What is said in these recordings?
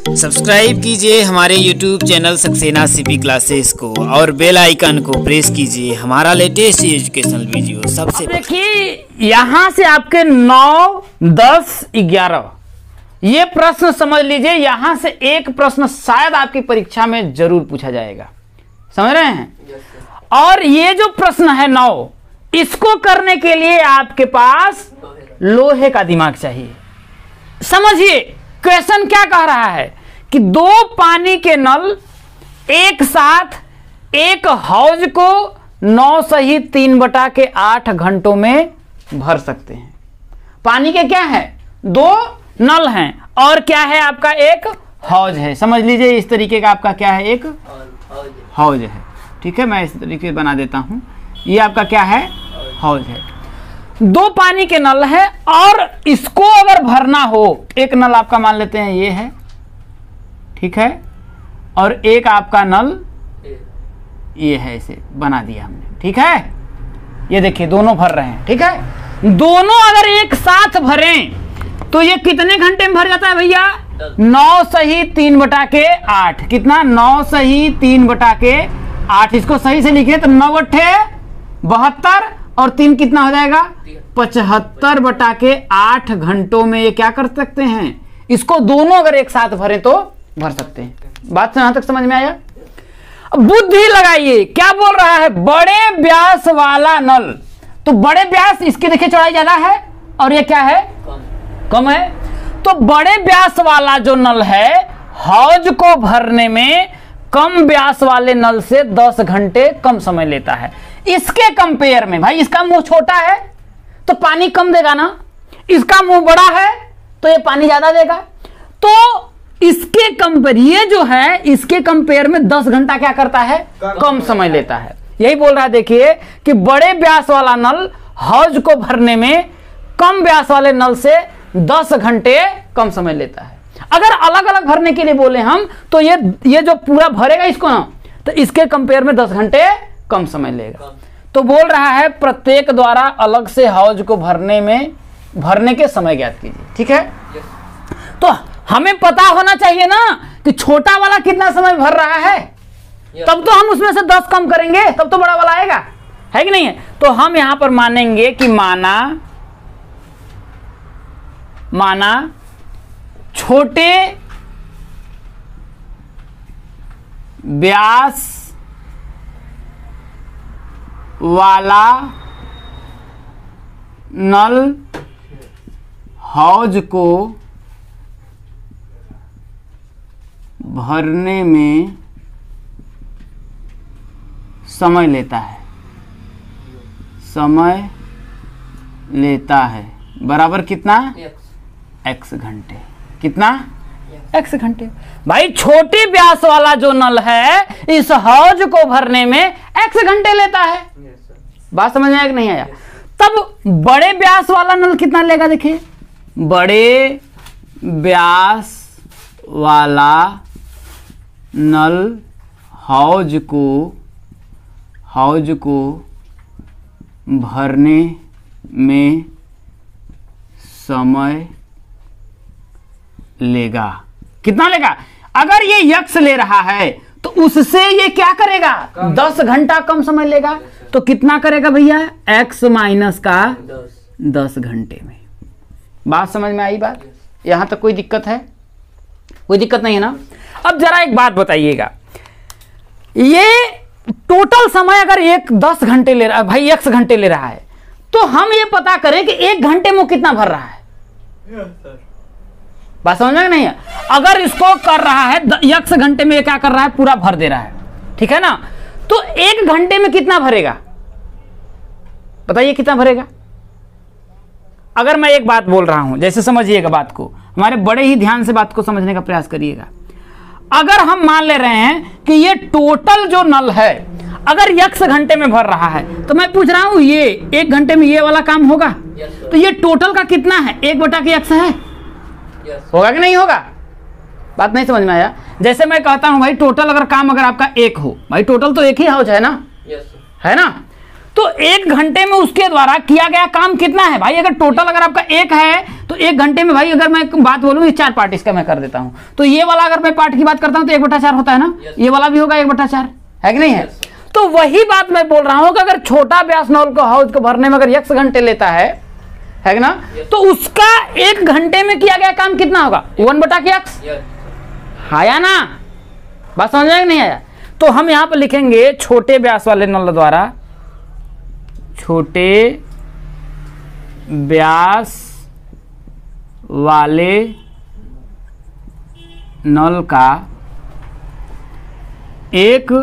Subscribe कीजिए हमारे YouTube channel Saxena CP classes को और बेल आइकन को प्रेस कीजिए हमारा लेटेस्ट एजुकेशनल वीडियो सबसे। देखिए यहाँ से आपके 9, 10, 11 ये प्रश्न समझ लीजिए। यहाँ से एक प्रश्न शायद आपकी परीक्षा में जरूर पूछा जाएगा, समझ रहे हैं। और ये जो प्रश्न है 9, इसको करने के लिए आपके पास लोहे का दिमाग चाहिए। समझिए क्वेश्चन क्या कह रहा है कि 2 पानी के नल एक साथ एक हौज को 9 सहित 3/8 घंटों में भर सकते हैं। पानी के क्या है, 2 नल हैं और क्या है आपका एक हौज है। समझ लीजिए इस तरीके का आपका क्या है, एक हौज है। ठीक है, मैं इस तरीके बना देता हूं। ये आपका क्या है, हौज है। 2 पानी के नल है और इसको अगर भरना हो, एक नल आपका मान लेते हैं ये है, ठीक है, और एक आपका नल ये है, इसे बना दिया हमने। ठीक है, ये देखिए दोनों भर रहे हैं। ठीक है, दोनों अगर एक साथ भरें तो ये कितने घंटे में भर जाता है भैया, 9 सही 3/8। कितना, 9 सही 3/8। इसको सही से लिखे तो 9 × 72 और 3 कितना हो जाएगा, 75/8 घंटों में ये क्या कर सकते हैं, इसको दोनों अगर एक साथ भरें तो भर सकते हैं। बात यहां तक समझ में आया। अब बुद्धि लगाइए, क्या बोल रहा है, बड़े व्यास वाला नल। तो बड़े व्यास, इसकी देखिए चौड़ाई ज्यादा है और ये क्या है, कम है। तो बड़े व्यास वाला जो नल है हौज को भरने में कम व्यास वाले नल से 10 घंटे कम समय लेता है। इसके कंपेयर में भाई, इसका मुंह छोटा है तो पानी कम देगा ना, इसका मुंह बड़ा है तो ये पानी ज्यादा देगा। तो इसके कंपेयर, ये जो है इसके कंपेयर में 10 घंटा क्या करता है, कम समय लेता है। यही बोल रहा है देखिए कि बड़े व्यास वाला नल हौज को भरने में कम व्यास वाले नल से 10 घंटे कम समय लेता है। अगर अलग अलग भरने के लिए बोले हम तो ये जो पूरा भरेगा इसको ना, तो इसके कंपेयर में 10 घंटे कम समय लेगा। तो बोल रहा है प्रत्येक द्वारा अलग से हौज को भरने के समय ज्ञात कीजिए। ठीक है, तो हमें पता होना चाहिए ना कि छोटा वाला कितना समय भर रहा है, तब तो हम उसमें से 10 कम करेंगे, तब तो बड़ा वाला आएगा, है कि नहीं है। तो हम यहां पर मानेंगे कि माना छोटे व्यास वाला नल हौज को भरने में समय लेता है बराबर कितना, x घंटे। कितना, x घंटे। भाई छोटे व्यास वाला जो नल है इस हौज को भरने में x घंटे लेता है। बात समझ में आया कि नहीं आया। तब बड़े व्यास वाला नल कितना लेगा, देखिए बड़े व्यास वाला नल हौज को भरने में समय लेगा। कितना लेगा, अगर ये यक्स ले रहा है तो उससे ये क्या करेगा, 10 घंटा कम समय लेगा। तो कितना करेगा भैया, x माइनस का 10 घंटे में। बात समझ में आई। बात यहां तक कोई दिक्कत है, कोई दिक्कत नहीं है ना। अब जरा एक बात बताइएगा, ये टोटल समय अगर 10 घंटे ले रहा है भाई, x घंटे ले रहा है, तो हम ये पता करें कि 1 घंटे में कितना भर रहा है। बात समझ में नहीं है। अगर इसको कर रहा है x घंटे में, क्या कर रहा है, पूरा भर दे रहा है, ठीक है ना। तो 1 घंटे में कितना भरेगा, बताइए कितना भरेगा। अगर मैं एक बात बोल रहा हूं, जैसे समझिएगा बात को, हमारे बड़े ही ध्यान से बात को समझने का प्रयास करिएगा। अगर हम मान ले रहे हैं कि ये टोटल जो नल है अगर x घंटे में भर रहा है, तो मैं पूछ रहा हूं ये 1 घंटे में ये वाला काम होगा, तो ये टोटल का कितना है, 1/x है, होगा कि नहीं होगा। बात नहीं समझ में आया। जैसे मैं कहता हूं भाई टोटल अगर काम अगर आपका 1 हो, भाई टोटल तो 1 ही हौज है ना, है ना। तो 1 घंटे में उसके द्वारा किया गया काम कितना है भाई? अगर टोटल अगर आपका 1 है तो 1 घंटे में भाई अगर मैं बात बोलूँ 4 पार्ट इसका मैं कर देता हूं, तो ये वाला अगर मैं पार्ट की बात करता हूं तो 1/4 होता है ना, ये वाला भी होगा 1/4, है कि नहीं है? तो वही बात मैं बोल रहा हूं कि अगर छोटा व्यास नल को हौज को भरने में अगर x घंटे लेता है कि ना, तो उसका 1 घंटे में किया गया काम कितना होगा? 1/x। आया ना? बात समझ में नहीं आया? तो हम यहां पर लिखेंगे छोटे व्यास वाले नल द्वारा, छोटे व्यास वाले नल का 1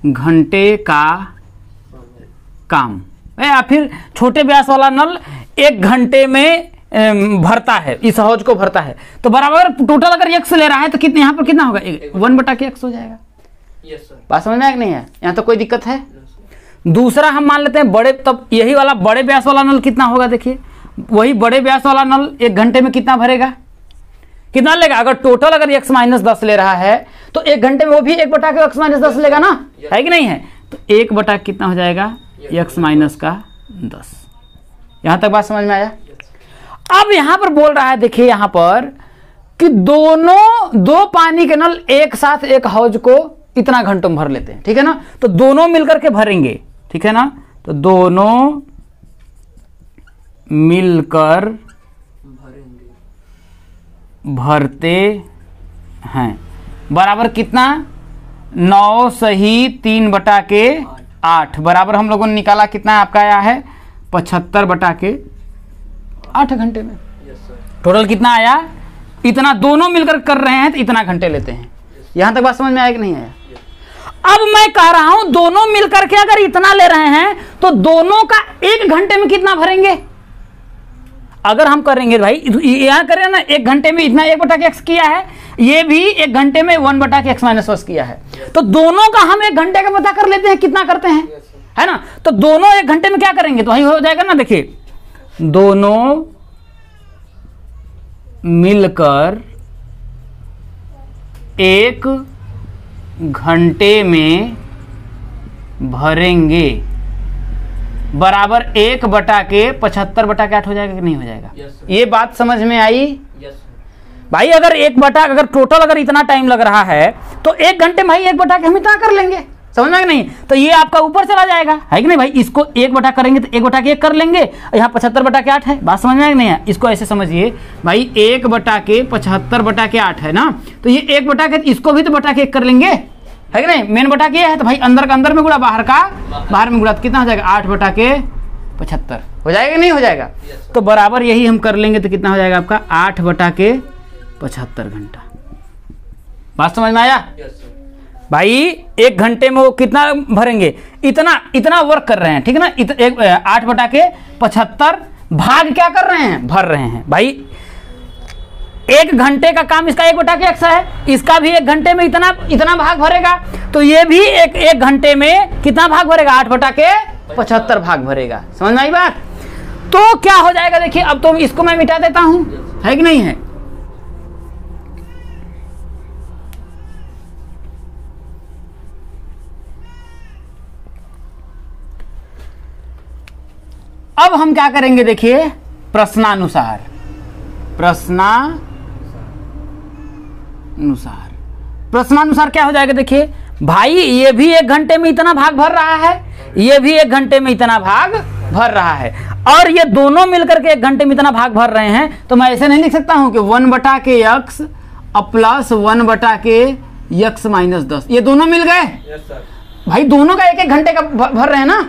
घंटे का काम, या फिर छोटे व्यास वाला नल 1 घंटे में भरता है, इस हौज को भरता है। तो बराबर टोटल अगर x ले रहा है तो कितने यहाँ पर कितना होगा? 1/x हो जाएगा। बात समझ में आया कि नहीं है? यहाँ तो कोई दिक्कत है? दूसरा हम मान लेते हैं बड़े, तब यही वाला बड़े व्यास वाला नल कितना होगा? देखिए वही बड़े व्यास वाला नल 1 घंटे में कितना भरेगा, कितना लेगा? अगर टोटल अगर x - 10 ले रहा है तो 1 घंटे में वो भी 1/x - 10 लेगा ना, है कि नहीं है? तो 1/ कितना हो जाएगा? x - 10। यहां तक बात समझ में आया? अब यहां पर बोल रहा है, देखिए यहां पर कि दो पानी के नल एक साथ एक हौज को इतना घंटों में भर लेते हैं, ठीक है ना? तो दोनों मिलकर के भरेंगे, ठीक है ना? तो दोनों मिलकर भरते हैं, बराबर कितना? 9 सही 3/8 बराबर हम लोगों ने निकाला कितना आपका आया है? 75/8 घंटे में। टोटल कितना आया? इतना दोनों मिलकर कर रहे हैं तो इतना घंटे लेते हैं। यहां तक बात समझ में आया कि नहीं आया? अब मैं कह रहा हूं दोनों मिलकर के अगर इतना ले रहे हैं तो दोनों का 1 घंटे में कितना भरेंगे? अगर हम करेंगे भाई यहां करें ना, 1 घंटे में इतना 1/x किया है, ये भी 1 घंटे में 1/x - 1 किया है, तो दोनों का हम 1 घंटे का पता कर लेते हैं कितना करते हैं, है ना? तो दोनों 1 घंटे में क्या करेंगे? तो वही हो जाएगा ना। देखिए दोनों मिलकर 1 घंटे में भरेंगे, बराबर 1/75/8 हो जाएगा कि नहीं हो जाएगा? ये बात समझ में आई? भाई अगर 1/, अगर टोटल अगर इतना टाइम लग रहा है तो 1 घंटे में भाई 1/, हम इतना कर लेंगे, समझ में नहीं? तो ये आपका ऊपर चला जाएगा, है कि नहीं भाई? इसको 1/, करेंगे तो 1/1 कर लेंगे, यहाँ 75/8 है। बात समझ में नहीं है? इसको ऐसे समझिए भाई, 1/75/8 है ना, तो ये 1/, इसको भी तो बटा कर लेंगे, है कि नहीं? मेन बटा के है तो भाई अंदर का अंदर में गुड़ा, बाहर का बाहर में गुड़ा, तो कितना हो जाएगा? 8/75 हो जाएगा नहीं हो जाएगा? तो बराबर यही हम कर लेंगे तो कितना हो जाएगा आपका? 8/75 घंटा। बात समझ में आया? भाई 1 घंटे में वो कितना भरेंगे? इतना वर्क कर रहे हैं, ठीक है ना? 8/75 भाग क्या कर रहे हैं? भर रहे हैं। भाई 1 घंटे का काम इसका 1/x है, इसका भी 1 घंटे में इतना भाग भरेगा, तो ये भी एक घंटे में कितना भाग भरेगा? 8/75 भाग भरेगा। समझ में आई बात? तो क्या हो जाएगा? देखिए अब तो इसको मैं मिटा देता हूं, है कि नहीं है? अब हम क्या करेंगे? देखिए प्रश्नानुसार क्या हो जाएगा? देखिए भाई ये भी 1 घंटे में इतना भाग भर रहा है, ये भी 1 घंटे में इतना भाग भर रहा है, और ये दोनों मिलकर के 1 घंटे में इतना भाग भर रहे हैं, तो मैं ऐसे नहीं लिख सकता हूं कि 1/x प्लस 1/x - 10, ये दोनों मिल गए? भाई दोनों का 1-1 घंटे का भर रहे हैं ना,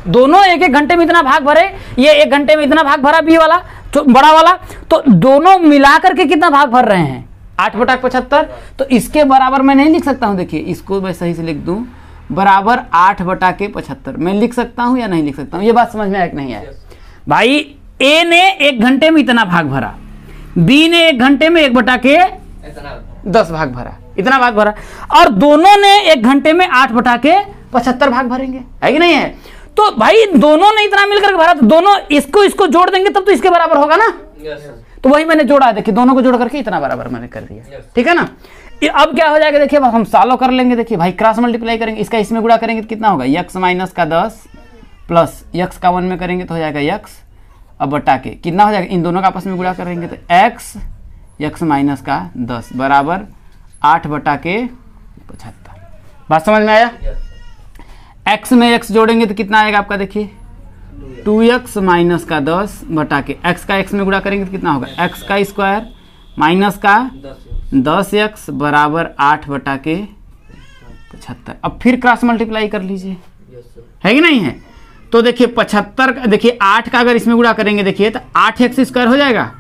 दोनों 1-1 घंटे में इतना भाग भरे, ये 1 घंटे में इतना भाग भरा बी वाला तो बड़ा वाला, तो दोनों मिलाकर के कितना भाग भर रहे हैं? 8/75। तो इसके बराबर मैं नहीं लिख सकता हूं, देखिए इसको मैं सही से लिख दूं, बराबर 8/75 मैं लिख सकता हूं या नहीं लिख सकता हूं? ये बात समझ में आया कि नहीं आया? भाई ए ने 1 घंटे में इतना भाग भरा, बी ने 1 घंटे में 1/10 भाग भरा, इतना भाग भरा, और दोनों ने 1 घंटे में 8/75 भाग भरेंगे, है कि नहीं है? तो भाई दोनों ने इतना मिलकर भरा, तो दोनों इसको जोड़ देंगे तब तो इसके बराबर होगा ना। तो वही मैंने जोड़ा, देखिए दोनों को जोड़ करके इतना बराबर मैंने कर दिया, ठीक है ना? अब क्या हो जाएगा देखिए, हम सॉल्व कर लेंगे। देखिए भाई क्रॉस मल्टीप्लाई करेंगे, इसका इसमें गुणा करेंगे तो कितना होगा, x माइनस का 10 प्लस x का 1 में करेंगे तो हो जाएगा x, अब बटा के कितना हो जाएगा, इन दोनों का आपस में गुणा करेंगे तो x माइनस का 10 बराबर 8 बटा के 75। बात समझ में आया? x में x जोड़ेंगे तो कितना आएगा आपका, देखिए 2x माइनस का 10 बटा के x का x में गुणा करेंगे तो कितना होगा, x का स्क्वायर माइनस का 10x बराबर 8 बटा के 75। अब फिर क्रॉस मल्टीप्लाई कर लीजिए, है कि नहीं है? तो देखिए 75, देखिए 8 का अगर इसमें गुणा करेंगे देखिए तो 8x स्क्वायर हो जाएगा,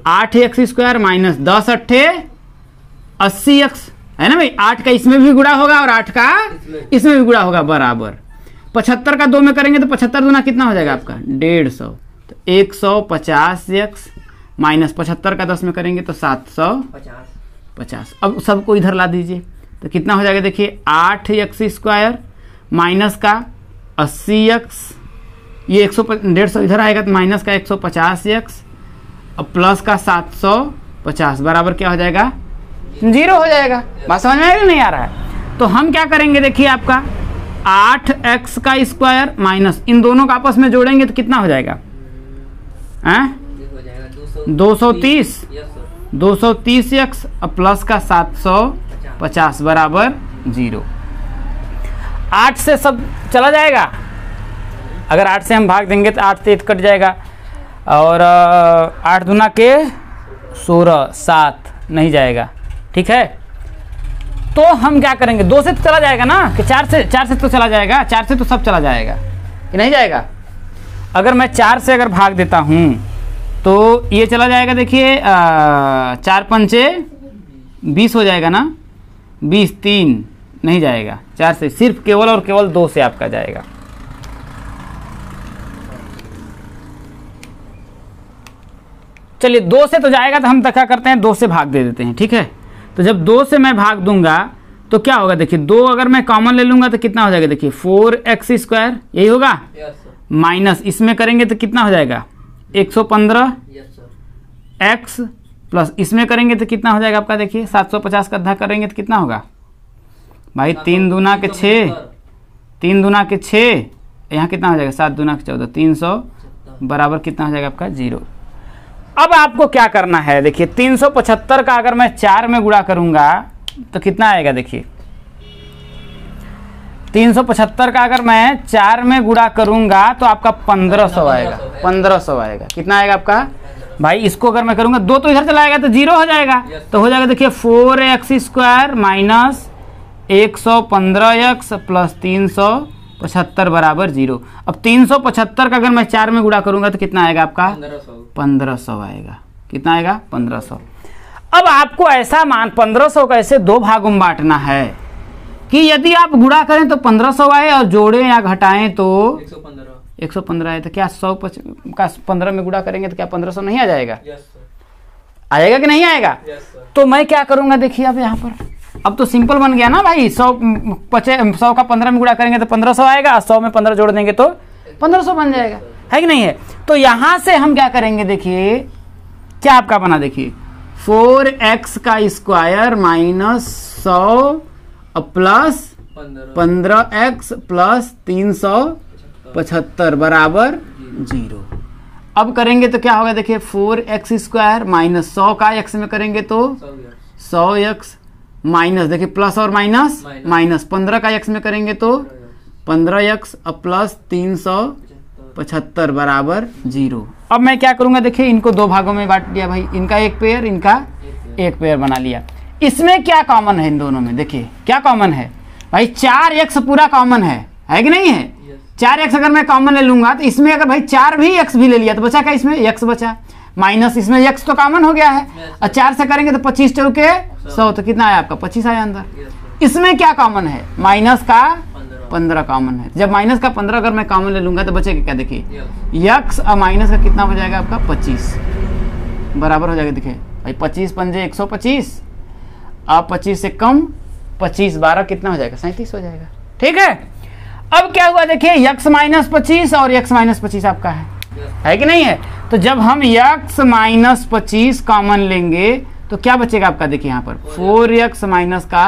8x स्क्वायर माइनस 10 अट्ठे 80x, है ना भाई? 8 का इसमें भी गुणा होगा और 8 का इसमें भी गुणा होगा बराबर 75 का 2 में करेंगे तो 75 दूना कितना हो जाएगा आपका 150, तो 150x माइनस 75 का 10 में करेंगे तो 750। अब सबको इधर ला दीजिए तो कितना हो जाएगा, देखिए 8x स्क्वायर माइनस का 80x, ये 150 इधर आएगा तो माइनस का 150x अब प्लस का 750 बराबर क्या हो जाएगा, 0 हो जाएगा। बात समझ में आ रहा है नहीं आ रहा है? तो हम क्या करेंगे देखिए, आपका 8x का स्क्वायर माइनस इन दोनों का आपस में जोड़ेंगे तो कितना हो जाएगा, 230x और प्लस का 750 बराबर 0। 8 से सब चला जाएगा, अगर 8 से हम भाग देंगे तो 8 से 1 कट जाएगा और 8 दूना के 16, 7 नहीं जाएगा, ठीक है? तो हम क्या करेंगे, 2 से तो चला जाएगा ना, कि 4 से तो चला जाएगा, 4 से तो सब चला जाएगा कि नहीं जाएगा? अगर मैं 4 से अगर भाग देता हूँ तो ये चला जाएगा, देखिए 4 पंचे 20 हो जाएगा ना, 20 3 नहीं जाएगा, 4 से सिर्फ केवल और केवल 2 से आपका जाएगा। चलिए 2 से तो जाएगा तो हम क्या करते हैं, 2 से भाग दे देते हैं, ठीक है? तो जब 2 से मैं भाग दूंगा तो क्या होगा, देखिए 2 अगर मैं कॉमन ले लूंगा तो कितना हो जाएगा, देखिए 4x स्क्वायर यही होगा, माइनस इसमें करेंगे तो कितना हो जाएगा 115 x प्लस इसमें करेंगे तो कितना हो जाएगा आपका, देखिए 750 का आधा करेंगे तो कितना होगा भाई, 3 दूना के 6, 3 दूना के 6, यहाँ कितना हो जाएगा 7 दूना के 14, 300 बराबर कितना हो जाएगा आपका 0। अब आपको क्या करना है, देखिए 375 का अगर मैं 4 में गुणा करूंगा तो कितना आएगा, देखिए 375 का अगर मैं 4 में गुणा करूंगा तो आपका 1500 आएगा, 1500 आएगा। कितना आएगा आपका भाई, इसको अगर मैं करूंगा 2 तो इधर चला आएगा तो 0 हो जाएगा, तो हो जाएगा देखिए 4x square minus 115x plus 375 बराबर 0। अब 375 का अगर मैं 4 में गुणा करूंगा तो कितना आएगा आपका 1500 आएगा। कितना आएगा 1500। अब आपको ऐसा मान 1500 का ऐसे 2 भागों में बांटना है कि यदि आप गुणा करें तो 1500 आए और जोड़ें या घटाएं तो 115 आए, तो क्या 100 का 15 में गुणा करेंगे तो क्या 1500 नहीं आ जाएगा? आएगा कि नहीं आएगा? तो मैं क्या करूंगा, देखिए अब यहाँ पर अब तो सिंपल बन गया ना भाई, 100 का 15 में गुणा करेंगे तो 1500 आएगा, 100 में 15 जोड़ देंगे तो 1500 बन जाएगा, है कि नहीं है? तो यहां से हम क्या करेंगे, देखिए क्या आपका बना, देखिए 4x का square minus 100 plus 15x plus 375 बराबर 0। अब करेंगे तो क्या होगा, देखिए 4x स्क्वायर माइनस 100 का x में करेंगे तो 100x माइनस, देखिए प्लस और माइनस माइनस 15 का x में करेंगे तो 15x प्लस 375 बराबर 0। अब मैं क्या करूंगा, देखिए इनको 2 भागों में बांट दिया भाई, इनका एक पेयर, इनका एक पेयर बना लिया। इसमें क्या कॉमन है इन दोनों में, देखिए क्या कॉमन है भाई, 4x पूरा कॉमन है कि नहीं है? 4x अगर मैं कॉमन ले लूंगा तो इसमें अगर भाई 4 भी x भी ले लिया तो बचा क्या, इसमें x बचा, माइनस इसमें x तो कॉमन हो गया है, और 4 से करेंगे तो 25 चौके 100, तो कितना आया आपका 25 आया अंदर। इसमें क्या कॉमन है, माइनस का 15 कॉमन है। जब माइनस का 15 अगर मैं कॉमन ले लूंगा तो बचेगा क्या, देखिए x और माइनस का कितना हो जाएगा आपका 25 बराबर हो जाएगा, देखिए भाई 25 पंजे 125, अब 25 से कम 25 12 कितना हो जाएगा 37 हो जाएगा, ठीक है? अब क्या हुआ, देखिए x माइनस 25 और x माइनस 25 आपका है कि नहीं है? तो जब हम x माइनस 25 कॉमन लेंगे तो क्या बचेगा आपका, देखिए यहाँ पर 4x माइनस का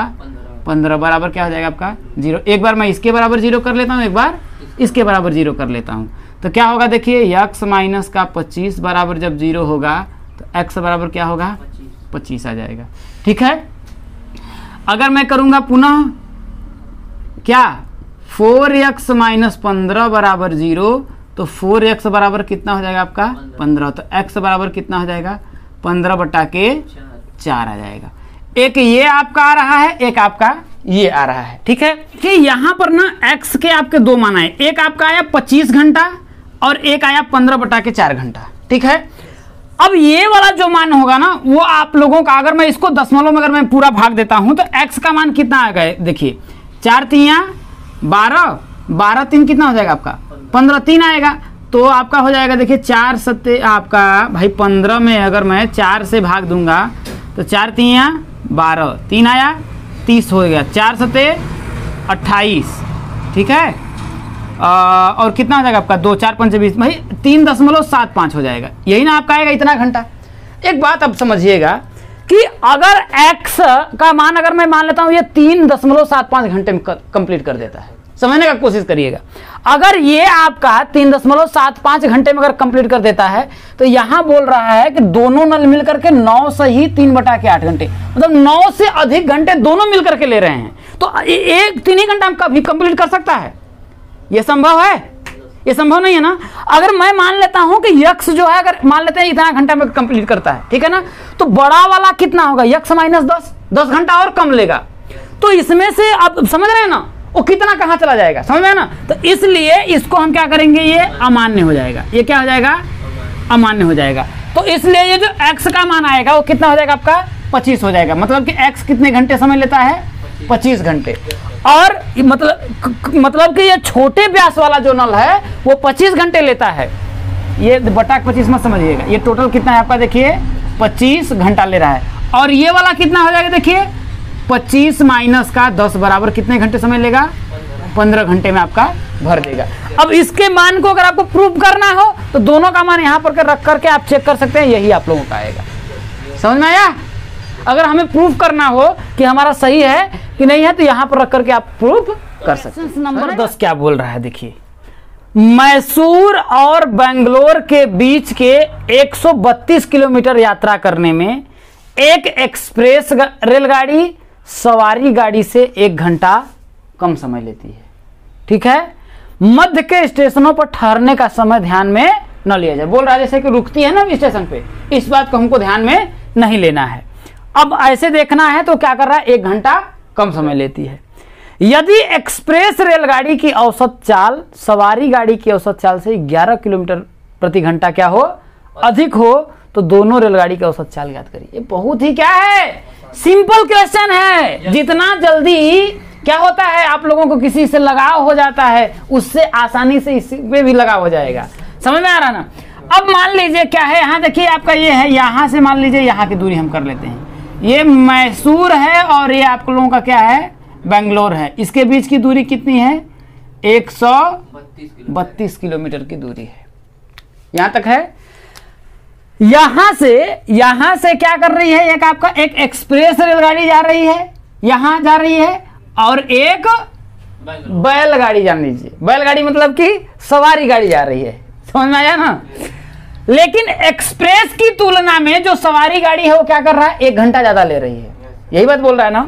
15 बराबर क्या हो जाएगा आपका 0। एक बार मैं इसके बराबर 0 कर लेता हूँ, एक बार इसके बराबर 0 कर लेता हूँ, तो क्या होगा देखिए x माइनस का 25 बराबर जब 0 होगा तो x बराबर क्या होगा 25 आ जाएगा। ठीक है, अगर मैं करूँगा पुनः क्या 4x माइनस 15 बराबर 0, तो 4x बराबर कितना हो जाएगा आपका 15, तो x बराबर कितना हो जाएगा 15 बटा के 4 आ जाएगा। एक ये आपका आ रहा है, एक आपका ये आ रहा है। ठीक है कि यहाँ पर ना x के आपके दो मान आए, एक आपका आया 25 घंटा और एक आया 15 बटा के 4 घंटा। ठीक है, अब ये वाला जो मान होगा ना वो आप लोगों का, अगर मैं इसको दशमलव में अगर मैं पूरा भाग देता हूं तो x का मान कितना आएगा, देखिए 4 तिया 12, 12 3 कितना हो जाएगा आपका 15, 3 आएगा, तो आपका हो जाएगा देखिए 4 सत्ते आपका भाई 15 में अगर मैं 4 से भाग दूंगा तो 4 तिया 12, 3 आया 30 हो गया, 4 सत्ते 28। ठीक है, और कितना हो जाएगा आपका 2 4 5 20 भाई 3.75 हो जाएगा, यही ना आपका आएगा इतना घंटा। एक बात अब समझिएगा कि अगर x का मान अगर मैं मान लेता हूं ये 3.75 घंटे में कंप्लीट कर देता है, समझने का कोशिश करिएगा। अगर ये आपका 3.75 घंटे में अगर कंप्लीट कर देता है तो यहां बोल रहा है कि दोनों नल मिलकर के 9 से ही 3 बटा के 8 घंटे, मतलब 9 से अधिक घंटे दोनों मिलकर के ले रहे हैं, तो एक 3 ही घंटा में कभी कंप्लीट कर सकता है? ये संभव है? ये संभव नहीं है ना। अगर मैं मान लेता हूं कि यक्स जो है अगर मान लेते हैं इतना घंटा में कंप्लीट करता है, ठीक है ना, तो बड़ा वाला कितना होगा यक्स माइनस 10 घंटा और कम लेगा, तो इसमें से आप समझ रहे हैं ना वो कितना कहां चला जाएगा, समझ रहे हैं ना। तो इसलिए इसको हम क्या करेंगे, ये अमान्य हो जाएगा, ये क्या हो जाएगा अमान्य हो जाएगा। तो इसलिए ये जो x का मान आएगा वो कितना हो जाएगा आपका 25 हो जाएगा, मतलब कि x कितने घंटे समय लेता है 25 घंटे, और मतलब कि ये छोटे व्यास वाला जो नल है वो 25 घंटे लेता है, ये बटा 25 मत समझिएगा, ये टोटल कितना है आपका देखिए 25 घंटा ले रहा है, और ये वाला कितना हो जाएगा देखिए 25 माइनस का 10 बराबर कितने घंटे समय लेगा 15 घंटे में आपका भर देगा। अब इसके मान को अगर आपको प्रूव करना हो तो दोनों का मान यहाँ पर रख करके आप चेक कर सकते हैं, यही आप लोगों का आएगा। समझ में आया? अगर हमें प्रूव करना हो कि हमारा सही है कि नहीं है तो यहाँ पर रख करके आप प्रूव कर सकते हैं। नंबर 10 क्या बोल रहा है देखिए, मैसूर और बेंगलोर के बीच के 132 किलोमीटर यात्रा करने में एक एक्सप्रेस रेलगाड़ी सवारी गाड़ी से 1 घंटा कम समय लेती है। ठीक है, मध्य के स्टेशनों पर ठहरने का समय ध्यान में न लिया जाए। बोल रहा है जैसे कि रुकती है ना स्टेशन पे, इस बात को हमको ध्यान में नहीं लेना है। अब ऐसे देखना है तो क्या कर रहा है 1 घंटा कम समय लेती है। यदि एक्सप्रेस रेलगाड़ी की औसत चाल सवारी गाड़ी की औसत चाल से 11 किलोमीटर प्रति घंटा क्या हो अधिक हो तो दोनों रेलगाड़ी की औसत चाल ज्ञात करिए। ये बहुत ही क्या है सिंपल क्वेश्चन है। जितना जल्दी क्या होता है आप लोगों को किसी से लगाव हो जाता है उससे आसानी से इसी पे भी लगाव हो जाएगा। समझ में आ रहा ना। अब मान लीजिए क्या है यहाँ देखिए आपका ये है, यहाँ से मान लीजिए यहाँ की दूरी हम कर लेते हैं, ये मैसूर है और ये आप लोगों का क्या है बेंगलोर है। इसके बीच की दूरी कितनी है 132 किलोमीटर की दूरी है, यहां तक है। यहां से क्या कर रही है, एक आपका एक एक्सप्रेस रेलगाड़ी जा रही है, यहां जा रही है, और एक बैलगाड़ी जान लीजिए, बैलगाड़ी मतलब कि सवारी गाड़ी जा रही है। समझ में आया ना। लेकिन एक्सप्रेस की तुलना में जो सवारी गाड़ी है वो क्या कर रहा है 1 घंटा ज्यादा ले रही है। यही बात बोल रहा है ना,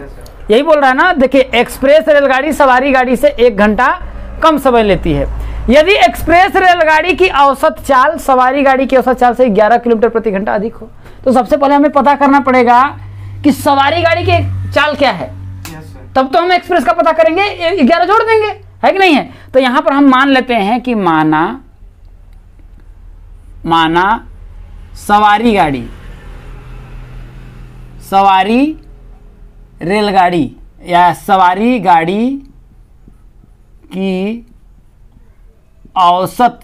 यही बोल रहा है ना। देखिए एक्सप्रेस रेलगाड़ी सवारी गाड़ी से 1 घंटा कम समय लेती है। यदि एक्सप्रेस रेलगाड़ी की औसत चाल सवारी गाड़ी की औसत चाल से 11 किलोमीटर प्रति घंटा अधिक हो तो सबसे पहले हमें पता करना पड़ेगा कि सवारी गाड़ी की चाल क्या है, तब तो हम एक्सप्रेस का पता करेंगे, 11 जोड़ देंगे, है कि नहीं है। तो यहां पर हम मान लेते हैं कि माना सवारी गाड़ी सवारी रेलगाड़ी या सवारी गाड़ी की औसत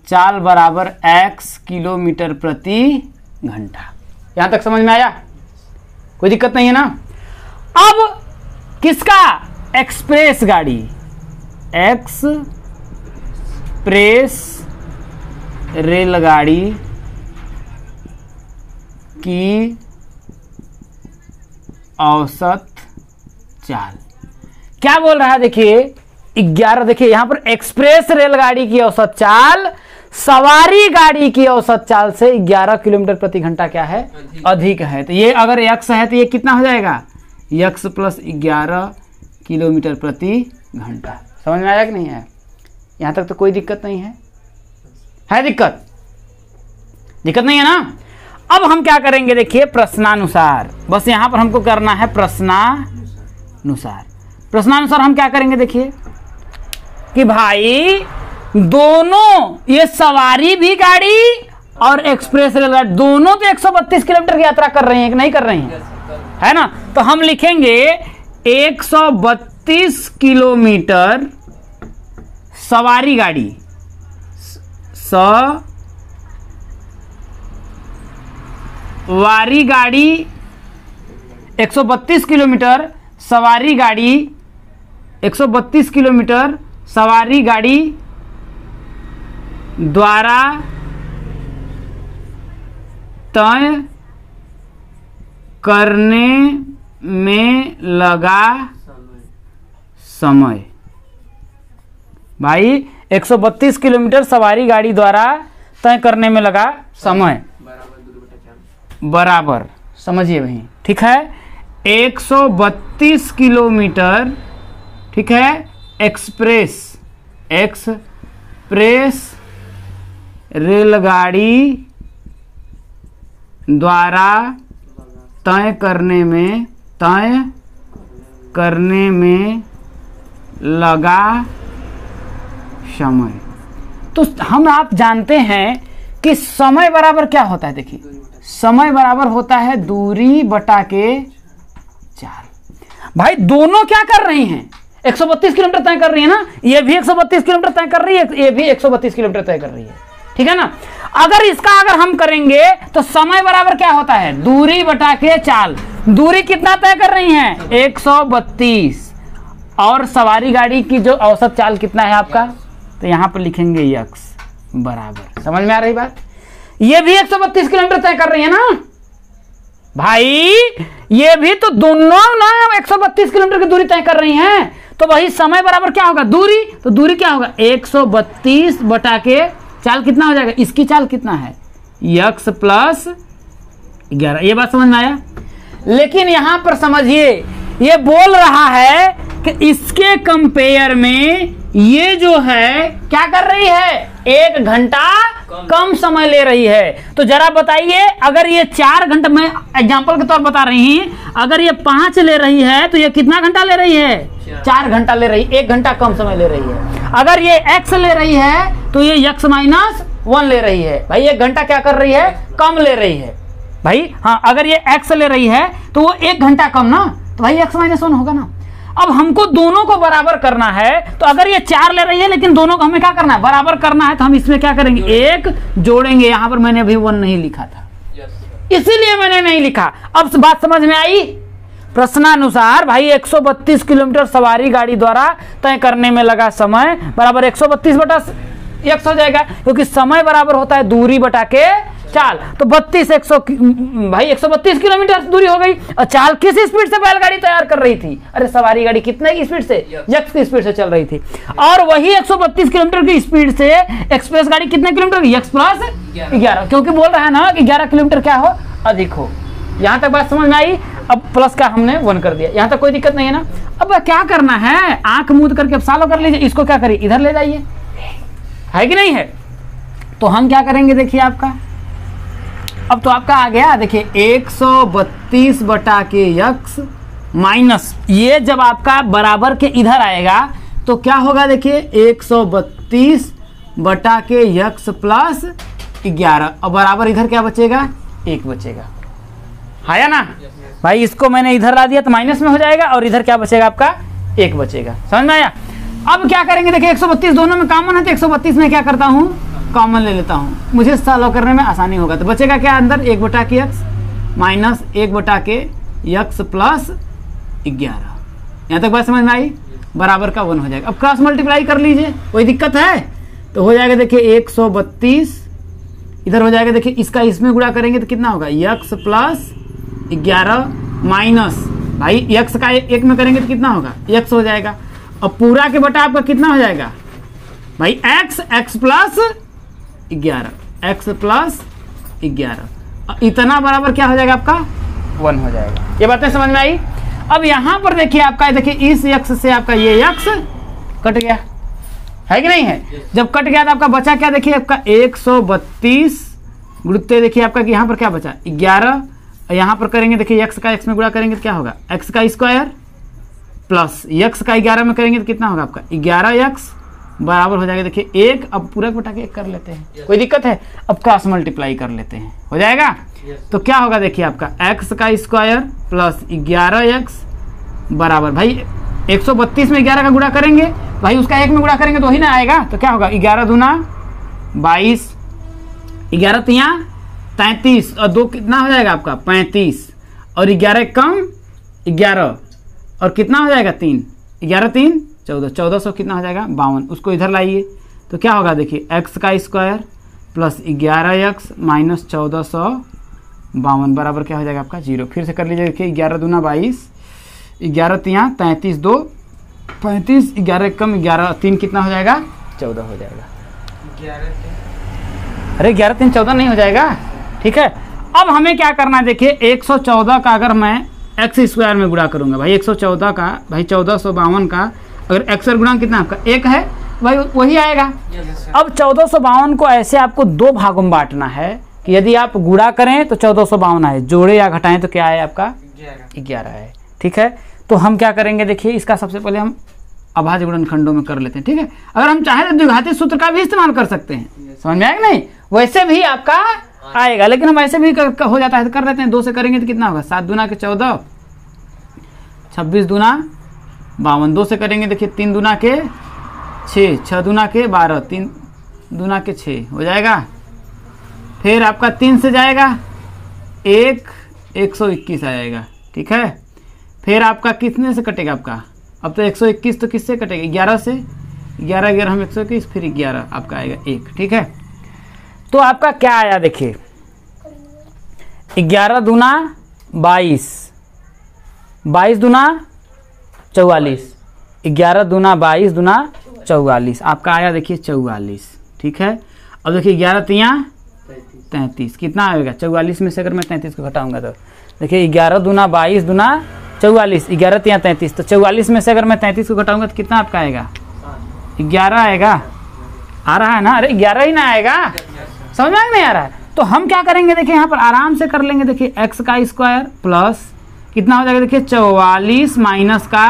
चाल बराबर x किलोमीटर प्रति घंटा। यहां तक समझ में आया, कोई दिक्कत नहीं है ना। अब किसका एक्सप्रेस गाड़ी, एक्सप्रेस रेलगाड़ी की औसत चाल। क्या बोल रहा है देखिए 11, देखिए यहां पर एक्सप्रेस रेलगाड़ी की औसत चाल सवारी गाड़ी की औसत चाल से 11 किलोमीटर प्रति घंटा क्या है, अधिक है। तो ये अगर x है तो ये कितना हो जाएगा, x प्लस 11 किलोमीटर प्रति घंटा। समझ में आया कि नहीं है? यहां तक तो कोई दिक्कत नहीं है? दिक्कत नहीं है ना? अब हम क्या करेंगे देखिए प्रश्नानुसार, बस यहां पर हमको करना है प्रश्नानुसार। प्रश्नानुसार हम क्या करेंगे देखिए कि भाई दोनों ये सवारी भी गाड़ी और एक्सप्रेस रेलगाड़ी दोनों तो 132 किलोमीटर की यात्रा कर रही हैं कि नहीं कर रही हैं, है ना? तो हम लिखेंगे 132 किलोमीटर सवारी गाड़ी, सवारी गाड़ी 132 किलोमीटर सवारी गाड़ी 132 किलोमीटर सवारी गाड़ी द्वारा तय करने में लगा समय। भाई 132 किलोमीटर सवारी गाड़ी द्वारा तय करने में लगा समय बराबर, समझिए भाई, ठीक है, 132 किलोमीटर, ठीक है, एक्सप्रेस रेलगाड़ी द्वारा तय करने में लगा समय। तो हम आप जानते हैं कि समय बराबर क्या होता है, देखिए समय बराबर होता है दूरी बटा के चाल। भाई दोनों क्या कर रही हैं, 132 किलोमीटर तय कर रही है ना, ये भी 132 किलोमीटर तय कर रही है, ये भी 132 किलोमीटर तय कर रही है, ठीक है ना? अगर हम करेंगे तो समय बराबर क्या होता है, दूरी बटा के चाल। दूरी कितना तय कर रही हैं, 132, और सवारी गाड़ी की जो औसत चाल कितना है आपका, तो यहां पर लिखेंगे x बराबर। समझ में आ रही बात? ये भी 132 किलोमीटर तय कर रही है ना भाई, ये भी तो दोनों ना 132 किलोमीटर की दूरी तय कर रही हैं। तो वही समय बराबर क्या होगा, दूरी, तो दूरी क्या होगा 132 बटा के चाल कितना हो जाएगा, इसकी चाल कितना है x प्लस 11। ये बात समझ में आया? लेकिन यहां पर समझिए ये बोल रहा है कि इसके कंपेयर में ये जो है क्या कर रही है, 1 घंटा कम समय ले रही है। तो जरा बताइए, अगर ये 4 घंटा, मैं एग्जांपल के तौर बता रही हूं, अगर ये 5 ले रही है तो ये कितना घंटा ले रही है, 4 घंटा ले रही है, 1 घंटा कम समय ले रही है। अगर ये x ले रही है तो ये x माइनस 1 ले रही है। भाई 1 घंटा क्या कर रही है, कम ले रही है भाई। हाँ, अगर ये x ले रही है तो वो 1 घंटा कम ना, तो भाई x माइनस 1 होगा ना। अब हमको दोनों को बराबर करना है, तो अगर ये 4 ले रही है लेकिन दोनों को हमें क्या करना है, बराबर करना है, तो हम इसमें क्या करेंगे, 1 जोड़ेंगे। यहां पर मैंने अभी 1 नहीं लिखा था, इसीलिए मैंने नहीं लिखा। अब बात समझ में आई? प्रश्नानुसार भाई 132 किलोमीटर सवारी गाड़ी द्वारा तय करने में लगा समय बराबर 132 बटा x हो जाएगा, क्योंकि समय बराबर होता है दूरी बटा के चाल। तो 132 किलोमीटर दूरी हो गई। और चाल किस स्पीड से बैलगाड़ी तैयार कर रही थी, अरे सवारी गाड़ी कितने की स्पीड से, x की स्पीड से चल रही थी। और वही 132 किलोमीटर की स्पीड से एक्सप्रेस गाड़ी कितने किलोमीटर की, x प्लस 11, क्योंकि बोल रहा है ना कि 11 किलोमीटर क्या हो, अधिक हो। यहां तक बात समझ में आई? अब प्लस का हमने 1 कर दिया, यहां तक कोई दिक्कत नहीं है ना? अब क्या करना है, आंख मूंद करके अब सॉल्व कर लीजिए। इसको क्या करिए, इधर ले जाइए, है कि नहीं है? तो हम क्या करेंगे देखिए, आपका अब तो आपका आ गया, देखिए 132 बटा के x माइनस, ये जब आपका बराबर के इधर आएगा तो क्या होगा, देखिए 132 बटा के x प्लस 11, और बराबर इधर क्या बचेगा, 1 बचेगा, है ना भाई? इसको मैंने इधर ला दिया तो माइनस में हो जाएगा, और इधर क्या बचेगा आपका, 1 बचेगा। समझ में आया? अब क्या करेंगे, देखिए 132 दोनों में कॉमन है, तो 132 में क्या करता हूं, कॉमन ले लेता हूं, मुझे सॉल्व करने में आसानी होगा। तो बचेगा क्या अंदर, 1 बटा के x माइनस 1 बटा के x प्लस 11। यहाँ तक बात समझ में आई? बराबर का 1 हो जाएगा। अब क्रॉस मल्टीप्लाई कर लीजिए, कोई दिक्कत है? तो हो जाएगा देखिए 132 इधर हो जाएगा देखिए, इसका इसमें गुणा करेंगे तो कितना होगा, x प्लस 11 माइनस, भाई x का एक में करेंगे तो कितना होगा, x हो जाएगा। और पूरा के बटा आपका कितना हो जाएगा भाई, x प्लस 11, x प्लस 11, इतना बराबर क्या हो जाएगा आपका 1 हो जाएगा। ये बातें समझ में आई। अब यहां पर देखिए आपका, देखिए इस x से आपका ये x कट गया, है कि नहीं है। जब कट गया तो आपका बचा क्या, देखिए आपका 132 गुणित देखिए आपका कि यहाँ पर क्या बचा 11, यहाँ पर करेंगे देखिए x का x में गुणा करेंगे तो क्या होगा, x का स्क्वायर प्लस x का 11 में करेंगे तो कितना होगा आपका 11x बराबर हो जाएगा देखिए 1। अब पूरा बटा के 1 कर लेते हैं, कोई दिक्कत है। अब क्रॉस मल्टीप्लाई कर लेते हैं, हो जाएगा। तो क्या होगा देखिए आपका x का स्क्वायर प्लस 11x बराबर, भाई 132 में 11 का गुणा करेंगे भाई, उसका 1 में गुणा करेंगे तो वही ना आएगा। तो क्या होगा 11 दूना 22, 11 तिया 33 और 2 कितना हो जाएगा आपका 35, और 11 कम 11 और कितना हो जाएगा 3, 11 3 14, 1400 कितना हो जाएगा 52। उसको इधर लाइए तो क्या होगा देखिए x का स्क्वायर प्लस 11x माइनस 1452 बराबर क्या हो जाएगा आपका 0। फिर से कर लीजिए देखिए 11 दूना 22, 11 तिया 33, 2 35, 11 कम 11 3 कितना हो जाएगा 14 हो जाएगा। अरे 11 3 14 नहीं हो जाएगा, ठीक है। अब हमें क्या करना है देखिए 114 का अगर मैं x स्क्वायर में गुणा करूंगा भाई, 114 का भाई 1452 का अगर x और गुणा कितना आपका 1 है भाई, वही आएगा। अब 1452 को ऐसे आपको 2 भागों में बांटना है कि यदि आप गुणा करें तो 1452 है, जोड़े या घटाएं तो क्या है आपका 11 है, ठीक है। तो हम क्या करेंगे देखिए, इसका सबसे पहले हम अभाज्य गुणनखंडों में कर लेते हैं, ठीक है। अगर हम चाहें तो द्विघाती सूत्र का भी इस्तेमाल कर सकते हैं, समझ में आएगा नहीं, वैसे भी आपका आएगा, लेकिन हम ऐसे भी हो जाता है तो कर लेते हैं। 2 से करेंगे तो कितना होगा 7 दूना के 14, 26 दूना 52, 2 से करेंगे देखिए 3 दूना के 6, 6 दूना के 12, 3 दूना के 6 हो जाएगा। फिर आपका 3 से जाएगा 121 आ जाएगा, ठीक है। फिर आपका कितने से कटेगा आपका, अब तो 121 तो किससे कटेगा 11 से, 11 11 हम 121, फिर 11 आपका आएगा 1, ठीक है। तो आपका क्या आया देखिए 11 दूना 22, 22 दूना 44, 11 दूना 22 दूना 44 आपका आया देखिए 44, ठीक है। अब देखिए 11 तिया 33 कितना आएगा 44 में से अगर मैं 33 को घटाऊंगा तो देखिए 11 दूना 22 दूना 44, 11 तिया 33, तो 44 में से अगर मैं 33 को घटाऊंगा तो कितना आपका आएगा 11 आएगा, आ रहा है ना। अरे 11 ही ना आएगा, समझ में नहीं आ रहा है। तो हम क्या करेंगे देखिए यहाँ पर आराम से कर लेंगे, देखिए x का स्क्वायर प्लस कितना हो जाएगा देखिए 44 माइनस का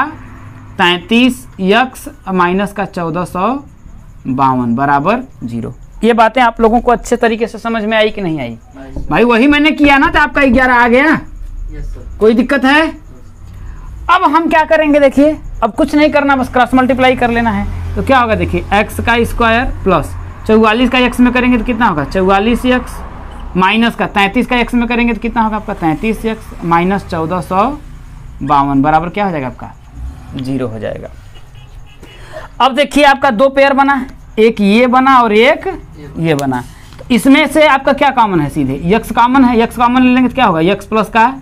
33 x माइनस का 1452 बराबर 0। ये बातें आप लोगों को अच्छे तरीके से समझ में आई कि नहीं आई भाई, वही मैंने किया ना, तो आपका 11 आ गया, कोई दिक्कत है। अब हम क्या करेंगे देखिए, अब कुछ नहीं करना, बस क्रॉस मल्टीप्लाई कर लेना है। तो क्या होगा देखिए x का स्क्वायर प्लस 44 का x में करेंगे तो कितना होगा 44x माइनस का 33 का x में करेंगे तो कितना होगा आपका 33x माइनस 1452 बराबर क्या हो जाएगा आपका 0 हो जाएगा। अब देखिए आपका 2 पेयर बना, एक ये बना और एक ये बना। तो इसमें से आपका क्या कॉमन है, सीधे x कॉमन है, x कॉमन ले लेंगे तो क्या होगा x प्लस का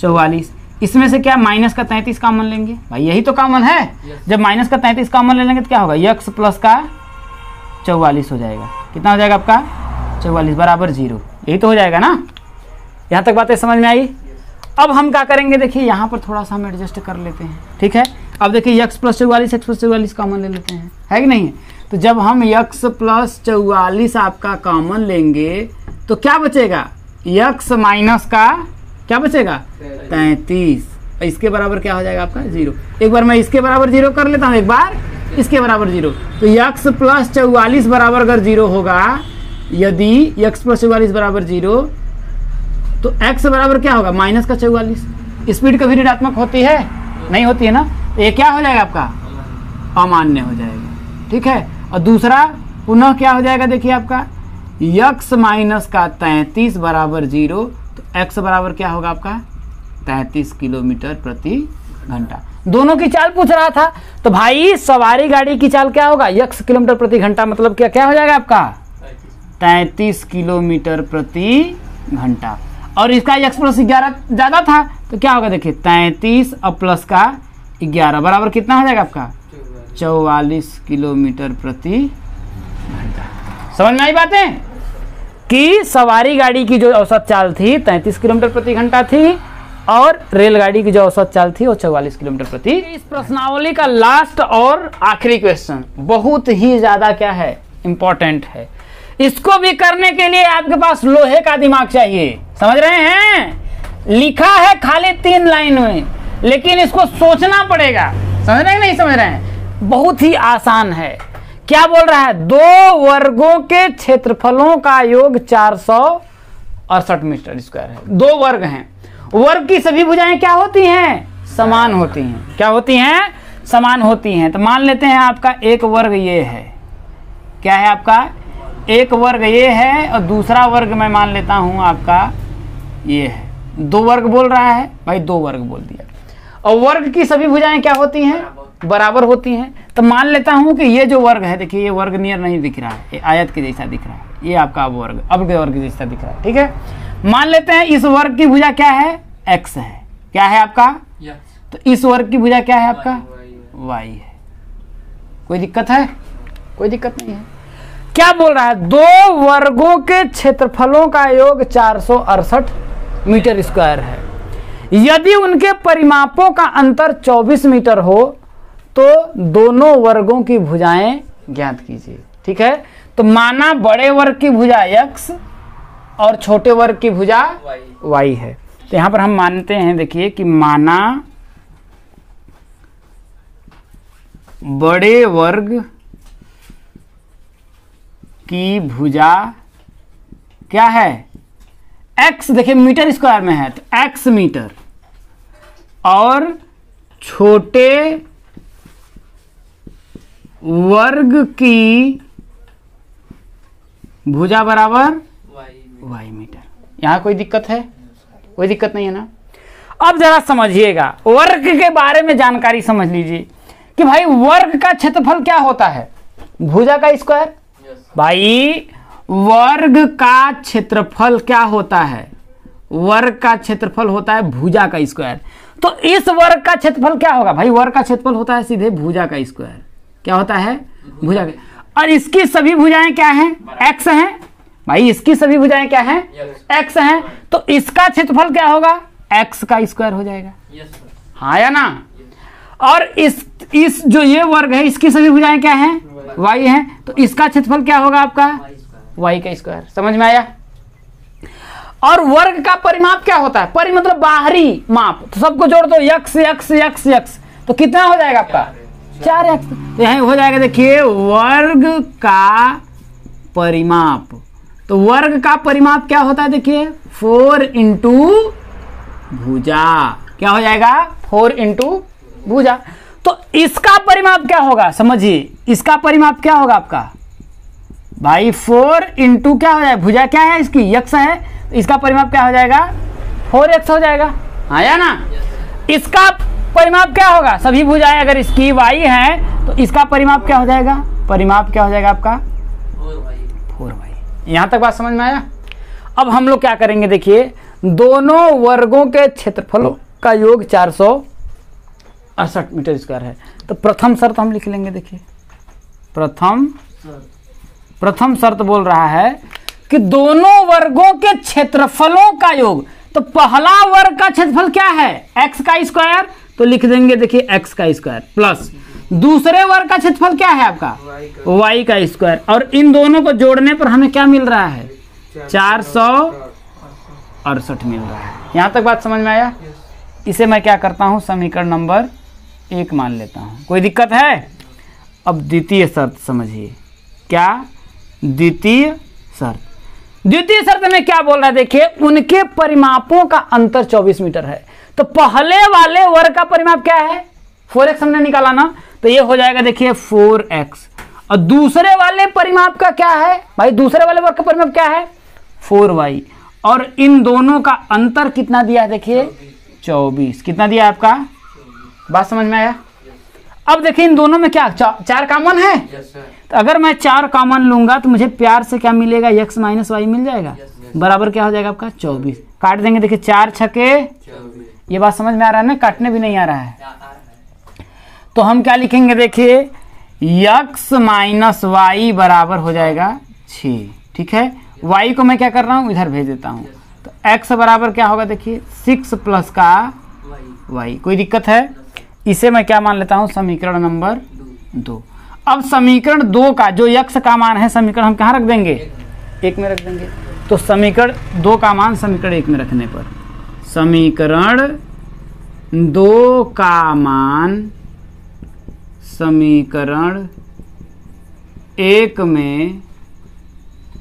44, इसमें से क्या माइनस का 33 कॉमन लेंगे भाई, यही तो कॉमन है। जब माइनस का 33 कॉमन ले लेंगे तो क्या होगा x प्लस का 44 हो जाएगा, कितना हो जाएगा आपका 44 बराबर 0, यही तो हो जाएगा ना। यहाँ तक बातें समझ में आई। अब हम क्या करेंगे देखिए यहाँ पर थोड़ा सा हम एडजस्ट कर लेते हैं, ठीक है। अब देखिए x plus 44 x plus 44 common ले लेते हैं, है कि नहीं। तो जब हम x प्लस 44 आपका कॉमन लेंगे तो क्या बचेगा x माइनस का क्या बचेगा 33, इसके बराबर क्या हो जाएगा आपका 0। एक बार मैं इसके बराबर 0 कर लेता हूँ, एक बार इसके बराबर 0। तो x प्लस 44 बराबर अगर 0 होगा, यदि x प्लस 44 बराबर 0 तो x बराबर क्या होगा माइनस का 44। स्पीड कभी ऋणात्मक होती है नहीं होती है ना, तो ये क्या हो जाएगा आपका अमान्य हो जाएगा, ठीक है। और दूसरा पुनः क्या हो जाएगा देखिए आपका x माइनस का 33 बराबर 0, तो x बराबर क्या होगा आपका 33 किलोमीटर प्रति घंटा। दोनों की चाल पूछ रहा था, तो भाई सवारी गाड़ी की चाल क्या होगा x किलोमीटर प्रति घंटा, मतलब क्या क्या हो जाएगा आपका 33 किलोमीटर प्रति घंटा। और इसका x प्लस 11 ज़्यादा था तो क्या होगा देखिए 33 और प्लस का 11 बराबर कितना हो जाएगा आपका 44 किलोमीटर प्रति घंटा। समझ में आई बातें कि सवारी गाड़ी की जो औसत चाल थी 33 किलोमीटर प्रति घंटा थी और रेलगाड़ी की जो औसत चाल थी वो 44 किलोमीटर प्रति। इस प्रश्नावली का लास्ट और आखिरी क्वेश्चन बहुत ही ज्यादा क्या है इंपॉर्टेंट है। इसको भी करने के लिए आपके पास लोहे का दिमाग चाहिए। समझ रहे हैं, लिखा है खाली 3 लाइन में लेकिन इसको सोचना पड़ेगा। समझ रहे हैं नहीं समझ रहे हैं, बहुत ही आसान है। क्या बोल रहा है 2 वर्गों के क्षेत्रफलों का योग 468 मीटर स्क्वायर है। 2 वर्ग हैं, वर्ग की सभी भुजाएं क्या होती हैं समान होती हैं। क्या होती हैं समान होती हैं। तो मान लेते हैं आपका एक वर्ग ये है, क्या है आपका एक वर्ग ये है और दूसरा वर्ग मैं मान लेता हूं आपका ये है। 2 वर्ग बोल रहा है भाई, 2 वर्ग बोल दिया। और वर्ग की सभी भुजाएं क्या होती हैं बराबर होती हैं। तो मान लेता हूं कि ये जो वर्ग है देखिए ये वर्ग नियर नहीं दिख रहा है, ये आयत के जैसा दिख रहा है, ये आपका वर्ग अब के वर्ग जैसा दिख रहा है। ठीक है, मान लेते हैं इस वर्ग की भुजा क्या है x है। क्या है आपका तो इस वर्ग की भुजा क्या है आपका y है। कोई दिक्कत है? कोई दिक्कत नहीं है। क्या बोल रहा है 2 वर्गों के क्षेत्रफलों का योग 468 मीटर स्क्वायर है। यदि उनके परिमापों का अंतर 24 मीटर हो तो दोनों वर्गों की भुजाएं ज्ञात कीजिए। ठीक है, तो माना बड़े वर्ग की भुजा x और छोटे वर्ग की भुजा y है। तो यहां पर हम मानते हैं देखिए कि माना बड़े वर्ग की भुजा क्या है x, देखिए मीटर स्क्वायर में है तो x मीटर, और छोटे वर्ग की भुजा बराबर y मीटर। यहां कोई दिक्कत है? कोई दिक्कत नहीं है ना। अब जरा समझिएगा, वर्ग के बारे में जानकारी समझ लीजिए कि भाई वर्ग का क्षेत्रफल क्या होता है भुजा का स्क्वायर। भाई वर्ग का क्षेत्रफल क्या होता है, वर्ग का क्षेत्रफल होता है भुजा का स्क्वायर। तो इस वर्ग का क्षेत्रफल क्या होगा भाई, वर्ग का क्षेत्रफल होता है सीधे भुजा का स्क्वायर। क्या होता है भुजा का, और इसकी सभी भुजाएं क्या हैं x हैं भाई, इसकी सभी भुजाएं क्या हैं x हैं। तो इसका क्षेत्रफल क्या होगा x का स्क्वायर हो जाएगा। हाँ या ना। और इस जो ये वर्ग है इसकी सभी भुजाएं क्या हैं y हैं, तो इसका क्षेत्रफल क्या होगा आपका y का स्क्वायर। समझ में आया। और वर्ग का परिमाप क्या होता है, परि मतलब बाहरी माप, तो सबको जोड़ दो x x x x तो कितना हो जाएगा आपका 4x। तो यहां हो जाएगा देखिए वर्ग का परिमाप। तो वर्ग का परिमाप क्या होता है देखिए 4 इंटू भुजा। क्या हो जाएगा 4 इंटू भुजा। तो इसका परिमाप क्या होगा समझिए, इसका परिमाप क्या होगा आपका भाई 4 इंटू क्या हो जाएगा, भुजा क्या है इसकी x है, तो इसका परिमाप क्या हो जाएगा 4x हो जाएगा। हाँ या ना। इसका परिमाप क्या होगा, सभी भुजाएं अगर इसकी y है तो इसका परिमाप क्या हो जाएगा, परिमाप क्या हो जाएगा आपका 4y। यहां तक बात समझ में आया। अब हम लोग क्या करेंगे देखिए, दोनों वर्गों के क्षेत्रफलों का योग 468 मीटर स्क्वायर है। तो प्रथम शर्त हम लिख लेंगे। देखिए प्रथम शर्त बोल रहा है कि दोनों वर्गों के क्षेत्रफलों का योग। तो पहला वर्ग का क्षेत्रफल क्या है x का स्क्वायर, तो लिख देंगे देखिए x का स्क्वायर, प्लस दूसरे वर्ग का क्षेत्रफल क्या है आपका y का स्क्वायर। और इन दोनों को जोड़ने पर हमें क्या मिल रहा है 468 मिल रहा है। यहां तक बात समझ में आया। इसे मैं क्या करता हूं समीकरण नंबर 1 मान लेता हूं। कोई दिक्कत है? अब द्वितीय शर्त समझिए। क्या द्वितीय शर्त, द्वितीय शर्त में क्या बोल रहा है देखिए, उनके परिमापों का अंतर 24 मीटर है। तो पहले वाले वर्ग का परिमाप क्या है 4x हमने निकाला ना, तो ये हो जाएगा देखिए 4x। और दूसरे वाले परिमाप का क्या है भाई, दूसरे वाले वर्ग का परिमाप क्या है 4y। और इन दोनों का अंतर कितना दिया है देखिए 24। कितना दिया है आपका, बात समझ में आया। अब देखिए इन दोनों में क्या 4 कॉमन है, तो अगर मैं 4 कॉमन लूंगा तो मुझे प्यार से क्या मिलेगा, x माइनस वाई मिल जाएगा, बराबर क्या हो जाएगा आपका 24। काट देंगे, देखिए 4 छके, ये बात समझ में आ रहा है ना, काटने भी नहीं आ रहा है। तो हम क्या लिखेंगे, देखिए x माइनस वाई बराबर हो जाएगा 6। ठीक है, y को मैं क्या कर रहा हूँ, इधर भेज देता हूँ। तो x बराबर क्या होगा, देखिए 6 प्लस का y। कोई दिक्कत है, इसे मैं क्या मान लेता हूँ, समीकरण नंबर 2। अब समीकरण 2 का जो x का मान है, समीकरण हम कहाँ रख देंगे, 1 में रख देंगे। तो समीकरण 2 का मान समीकरण 1 में रखने पर समीकरण 2 का मान समीकरण 1 में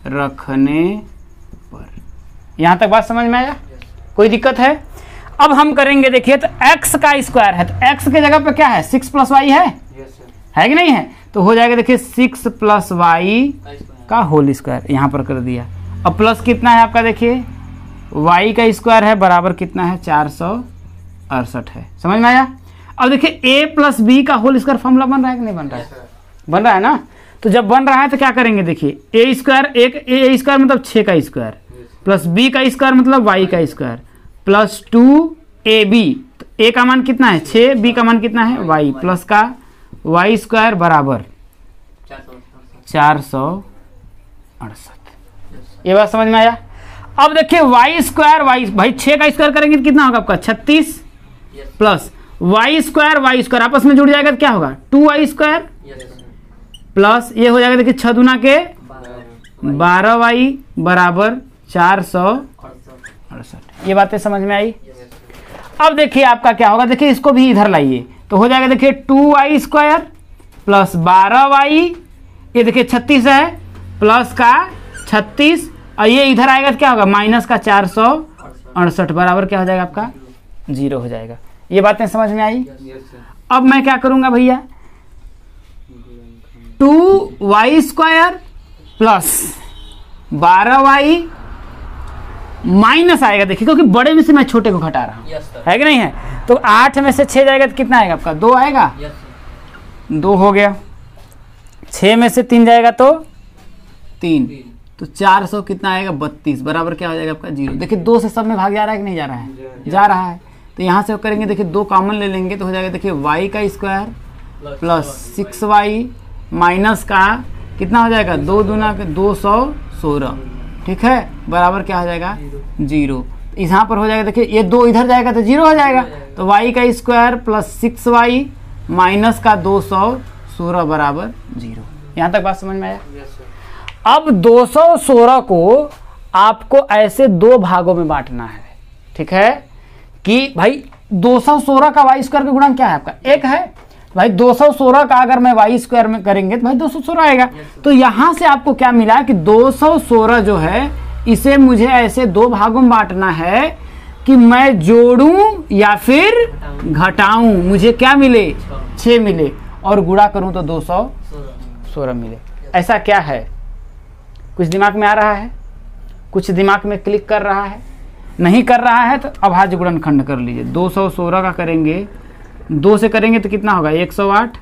रखने पर, यहां तक बात समझ में आया, कोई दिक्कत है। अब हम करेंगे, देखिए तो x का स्क्वायर है, तो x के जगह पे क्या है, 6 प्लस वाई है कि नहीं है, तो हो जाएगा देखिए 6 प्लस वाई का होल स्क्वायर, यहां पर कर दिया। अब प्लस कितना है आपका, देखिए y का स्क्वायर है बराबर कितना है, 468 है, समझ में आया। अब देखिए a प्लस बी का होल स्क्वायर फॉर्मूला बन रहा है कि नहीं बन रहा है, बन रहा है ना। तो जब बन रहा है तो क्या करेंगे, देखिए a स्क्वायर, एक a स्क्वायर मतलब 6 का स्क्वायर, प्लस b का स्क्वायर मतलब y का स्क्वायर, प्लस 2ab। तो a का मान कितना है 6, b का मान कितना है y, प्लस का y स्क्वायर बराबर 468। ये बात समझ में आया। अब देखिए y स्क्वायर, y भाई 6 का स्क्वायर करेंगे तो कितना होगा आपका 36, प्लस y स्क्वायर आपस में जुड़ जाएगा तो क्या होगा 2y स्क्वायर, प्लस ये हो जाएगा देखिए 6 दूना के 12y बराबर 468। ये बातें समझ में आई। अब देखिए आपका क्या होगा, देखिए इसको भी इधर लाइए तो हो जाएगा देखिए 2y स्क्वायर प्लस 12y, ये देखिए 36 है, प्लस का 36, और ये इधर आएगा तो क्या होगा माइनस का 468 बराबर क्या हो जाएगा आपका 0 हो जाएगा। ये बातें समझ में आई। अब मैं क्या करूंगा भैया, 2y square plus 12y minus आएगा, देखिए क्योंकि बड़े में से मैं छोटे को घटा रहा हूं, है कि नहीं है। तो 8 में से 6 जाएगा तो कितना आएगा आपका 2 आएगा, 2 हो गया। 6 में से 3 जाएगा तो 3, तो 400 कितना आएगा 32 बराबर क्या हो जाएगा आपका 0। देखिए 2 से सब में भाग जा रहा है कि नहीं जा रहा है, जा रहा है। तो यहाँ से करेंगे, देखिए 2 कॉमन ले लेंगे तो हो जाएगा देखिए y का स्क्वायर प्लस 6y माइनस का कितना हो जाएगा 2 दूना 216, ठीक है, बराबर क्या हो जाएगा 0। यहाँ पर हो जाएगा देखिए ये 2 इधर जाएगा तो 0 हो जाएगा, तो y का स्क्वायर प्लस 6y माइनस का 216 बराबर 0। यहाँ तक बात समझ में आया। अब 216 को आपको ऐसे 2 भागों में बांटना है, ठीक है, कि भाई 216 का वाई स्क्वायर का गुणांक क्या है आपका 1 है, भाई 216 का अगर मैं वाई स्क्वायर में करेंगे तो भाई 216 आएगा। तो यहां से आपको क्या मिला कि 216 जो है इसे मुझे ऐसे 2 भागों में बांटना है कि मैं जोड़ूं या फिर घटाऊं, मुझे क्या मिले 6 मिले, और गुणा करूं तो 216 मिले। ऐसा क्या है, कुछ दिमाग में आ रहा है, कुछ दिमाग में क्लिक कर रहा है, नहीं कर रहा है तो अभाज्य गुणनखंड कर लीजिए। 216 का करेंगे, 2 से करेंगे तो कितना होगा 108,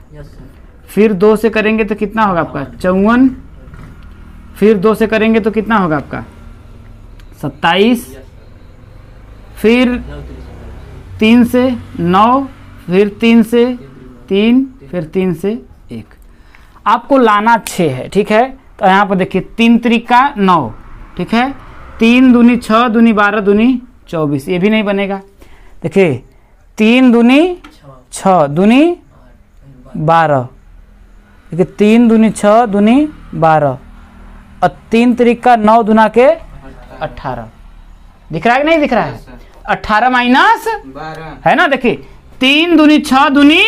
फिर 2 से करेंगे तो कितना होगा आपका 54, फिर 2 से करेंगे तो कितना होगा आपका 27, फिर 3 से 9, फिर 3 से 3, फिर 3 से 1। आपको लाना 6 है, ठीक है। तो यहाँ पर देखिए 3 त्रिका 9, ठीक है, 3 दूनी 6 दूनी 12 दूनी 24, ये भी नहीं बनेगा। देखिए 3 दूनी 6 दूनी 12, देखिए 3 दूनी 6 दूनी 12, और 3 त्रिका 9 दूना के 18। दिख रहा है कि नहीं दिख रहा है, 18 माइनस है ना, देखिए 3 दूनी 6 दूनी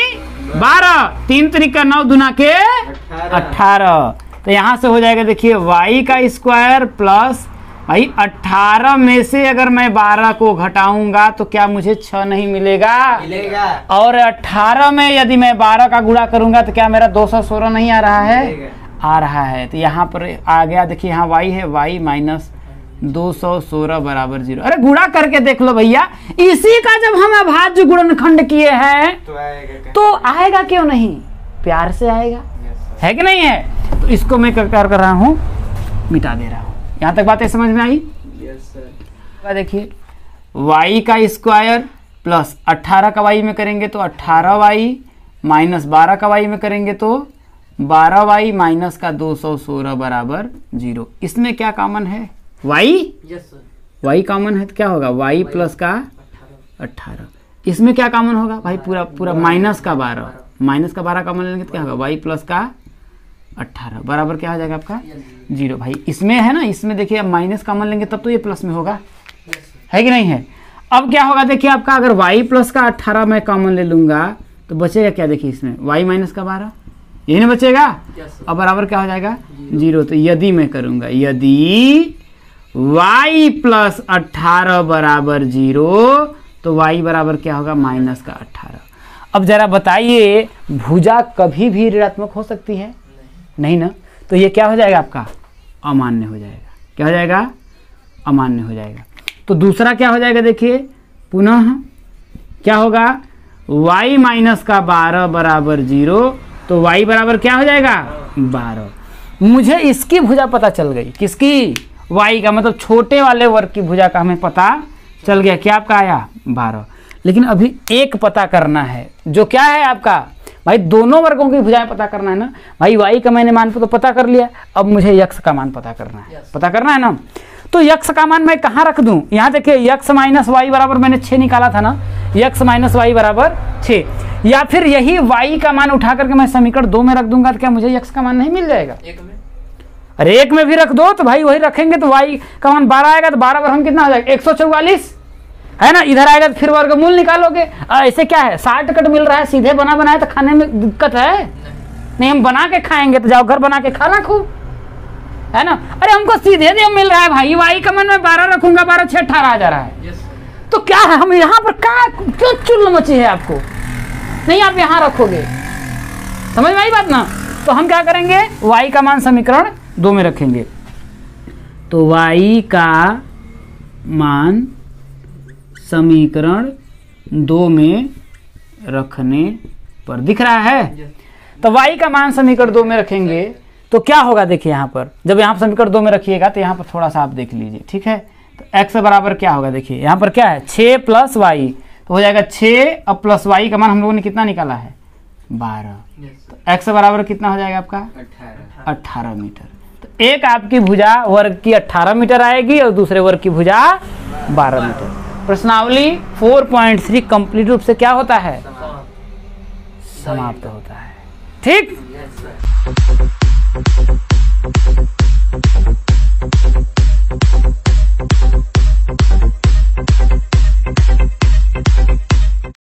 12, 3 त्रिका 9 दूना के 18। तो यहां से हो जाएगा देखिए y का स्क्वायर प्लस भाई 18 में से अगर मैं 12 को घटाऊंगा तो क्या मुझे 6 नहीं मिलेगा, और 18 में यदि मैं 12 का गुणा करूंगा तो क्या मेरा 216 नहीं आ रहा है, आ रहा है। तो यहाँ पर आ गया, देखिए यहाँ y है, y माइनस 216 बराबर 0। अरे गुणा करके देख लो भैया, इसी का जब हम अभाज्य गुणनखंड किए हैं तो आएगा क्यों नहीं, प्यार से आएगा, है कि नहीं है। तो इसको मैं क्या कर रहा हूँ, मिटा दे रहा हूँ। यहाँ तक बातें समझ में आई? Yes sir. देखिए y का स्क्वायर प्लस 18 का y में करेंगे तो 18y माइनस 12 का y में करेंगे तो 12y माइनस का 216 बराबर 0। इसमें क्या कॉमन है? y, yes sir. y common है तो क्या होगा? y प्लस का 18। इसमें क्या कॉमन होगा भाई? पूरा पूरा माइनस का 12, माइनस का 12 कॉमन लेंगे तो क्या होगा? y प्लस का 18 बराबर क्या हो जाएगा आपका? 0। भाई इसमें है ना, इसमें देखिए अब माइनस कॉमन लेंगे तब तो ये प्लस में होगा, है कि नहीं है? अब क्या होगा देखिए आपका, अगर y प्लस का 18 मैं कॉमन ले लूंगा तो बचेगा क्या? देखिए इसमें y माइनस का 12, यही ना बचेगा। अब बराबर क्या हो जाएगा? 0। तो यदि मैं करूंगा, यदि y प्लस 18 बराबर 0 तो y बराबर क्या होगा? माइनस का 18। अब जरा बताइए, भुजा कभी भी ऋणात्मक हो सकती है? नहीं ना। तो ये क्या हो जाएगा आपका? अमान्य हो जाएगा। क्या हो जाएगा? अमान्य हो जाएगा। तो दूसरा क्या हो जाएगा देखिए, पुनः क्या होगा? y माइनस का 12 बराबर 0 तो y बराबर क्या हो जाएगा? 12। मुझे इसकी भुजा पता चल गई। किसकी? y का, मतलब छोटे वाले वर्ग की भुजा का हमें पता चल गया। क्या आपका आया? 12। लेकिन अभी एक पता करना है, जो क्या है आपका भाई, दोनों वर्गों की भुजाएं पता करना है ना भाई। y का मैंने मान तो पता कर लिया, अब मुझे x का मान पता करना है। पता करना है ना, तो x का मान मैं कहाँ रख दूं? यहाँ देखिए x माइनस वाई बराबर मैंने 6 निकाला था ना, x माइनस वाई बराबर 6। या फिर यही y का मान उठा करके मैं समीकरण 2 में रख दूंगा तो क्या मुझे x का मान नहीं मिल जाएगा? एक में। अरे एक में भी रख दो तो भाई वही रखेंगे तो y का मान 12 आएगा, तो 12 पर हम कितना हो जाएगा? 144 है ना। इधर आएगा तो फिर वर्गमूल निकालोगे। ऐसे क्या है, 60 कट मिल रहा है, सीधे बना बनाए तो खाने में दिक्कत है? नहीं, हम बना के खाएंगे तो जाओ घर बना के खाना खूब, है ना। अरे हमको सीधे दे मिल रहा है भाई, y का मान मैं 12 रखूंगा, 12 6 18 आ जा रहा है। तो क्या है, हम यहाँ पर क्यों चुल मची है आपको? नहीं, आप यहाँ रखोगे, समझ में आई बात ना। तो हम क्या करेंगे, y का मान समीकरण 2 में रखेंगे। तो y का मान समीकरण 2 में रखने पर दिख रहा है। तो y का मान समीकरण 2 में रखेंगे तो क्या होगा देखिए, यहाँ पर जब यहाँ समीकरण 2 में रखिएगा तो यहाँ पर थोड़ा सा आप देख लीजिए, ठीक है। तो x बराबर क्या होगा देखिए, यहाँ पर क्या है 6 प्लस वाई, तो हो जाएगा 6 अब प्लस वाई का मान हम लोगों ने कितना निकाला है 12। तो x बराबर कितना हो जाएगा आपका 18 मीटर। तो एक आपकी भुजा वर्ग की 18 मीटर आएगी और दूसरे वर्ग की भुजा 12 मीटर। प्रश्नावली 4.3 कंप्लीट रूप से क्या होता है, समाप्त होता है। ठीक।